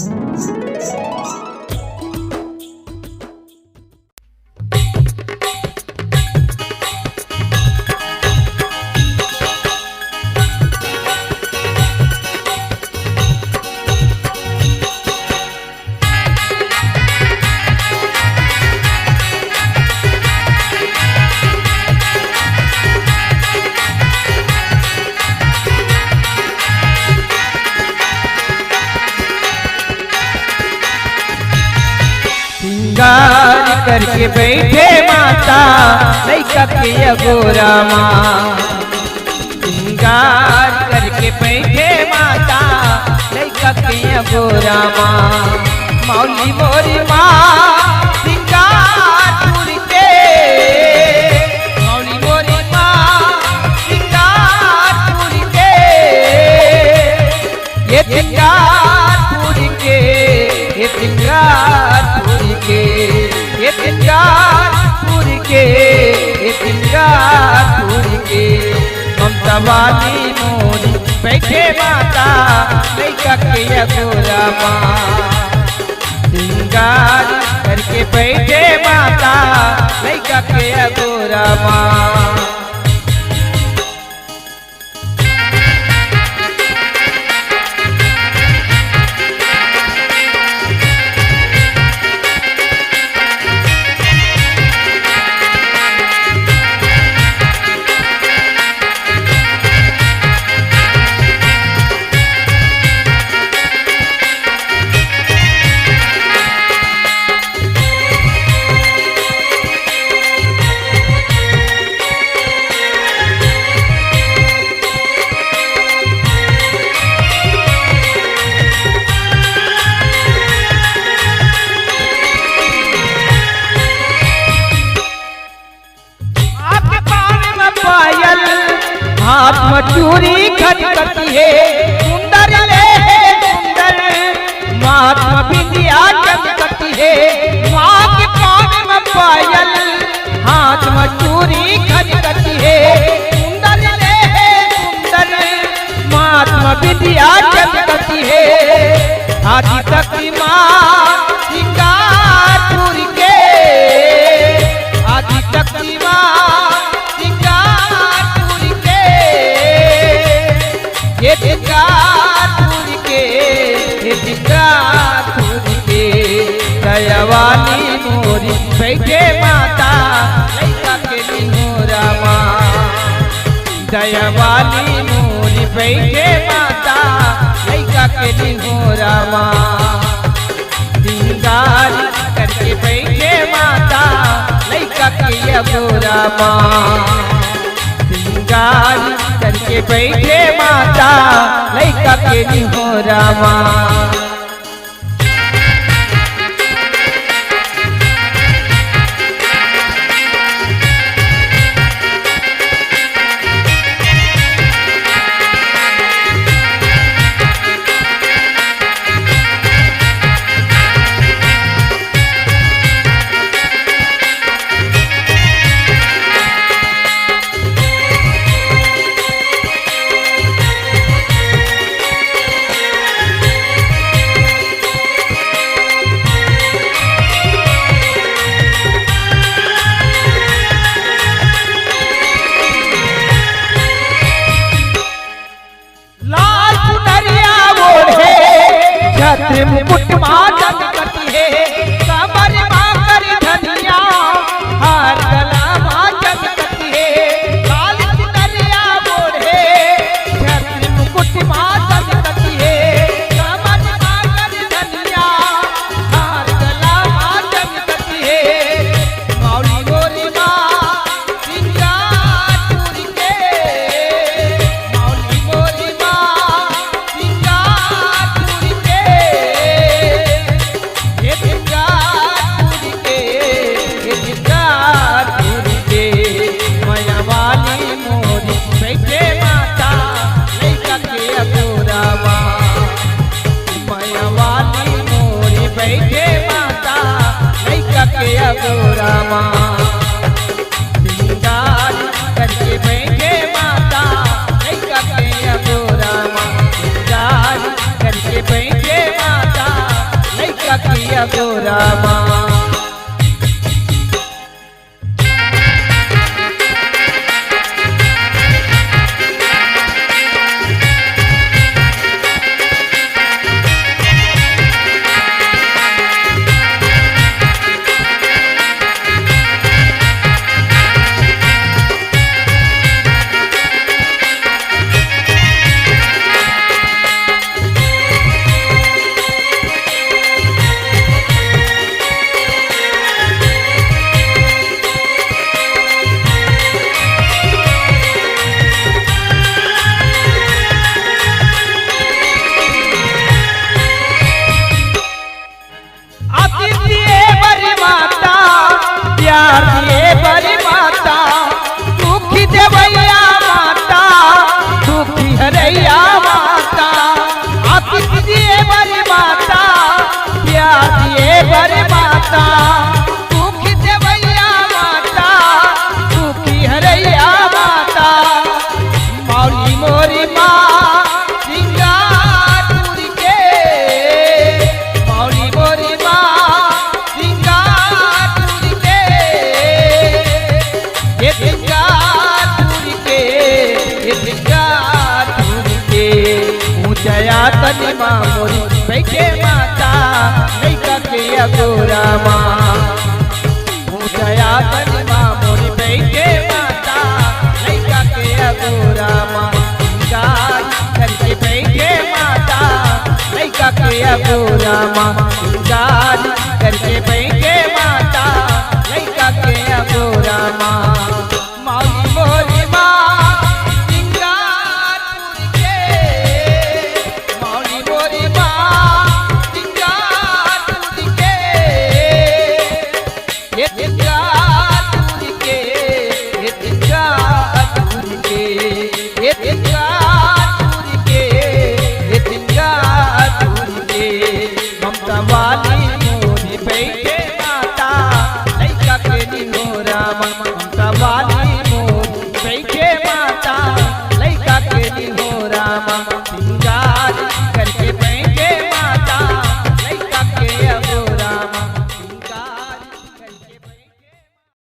श्रृंगार करके बैठे माता लैका के अगोरा माँ। श्रृंगार करके बैठे माता लैका के अगोरा माँ। मौली मोरी माँ श्रृंगार पूरी के, मौली मोरी माँ श्रृंगार पूरी के, ये श्रृंगार पूरी के, ये श्रृंगार पूरी के, ये श्रृंगार पूरी के, ये श्रृंगार पूरी के। ममता वाली मोरी बैठे माता लैका के अगोरा माँ। श्रृंगार करके बैठे माता लैका के अगोरा माँ। हाथ में चूड़ी खटखटी है सुंदर ले सुंदर, माथ में बिंदिया चमकती है माँ के कान में पायल। हाथ में चूड़ी खटखटी है सुंदर ले सुंदर, माथ में बिंदिया चमकती है। आदि तक माँ श्रृंगार पूरी के, आदि तक माँ ये श्रृंगार पूरी के, ये श्रृंगार पूरी के। दया वाली मोरी बैठे माता लैका के निहोरा माँ। दया वाली मोरी बैठे माता लैका के निहोरा माँ। श्रृंगार करके बैठे माता लैका के अगोरा माँ। श्रृंगार करके बैठे माता लैका के निहोरा माँ। मुकुट माँ चमकती है कमर माँ कर धनिया, हार गला माँ चमकती है लाल चुनरिया ओढ़े। छत्र मुकुट माँ चमकती है कमर माँ कर धनिया, हार गला माँ चमकती है। मौली मोरी माँ श्रृंगार पूरी के, मौली मोरी माँ श्रृंगार पूरी के, ये श्रृंगार पूरी के, ये श्रृंगार पूरी के। माया वाली मोरी बैठे माता लैका के अगोरा माँ। माया वाली मोरी बैठे माता लैका के अगोरा माँ। श्रृंगार करके बैठे माता लैका के अगोरा माँ। श्रृंगार करके बैठे माता गोरामा प्यार दिए बड़ी माता दुखी देवैया माता दुखी हरैया माता आतिथ्य दिए बड़ी माता प्यार दिए बड़ी माता दुखी देवैया माता दुखी हरैया माता मौली मोरी माँ सिंगार टूरी के मौली मोरी माँ ऊंचया तनी माँ मोरी बैठे माता लैका के अगोरा माँ ऊंचया तनी माँ मोरी बैठे माता लैका के अगोरा माँ गाय करके बैठे माता लैका के अगोरा माँ गाय करके बैठे माता लैका के अगोरा माँ मौली मोरी माँ Yeah.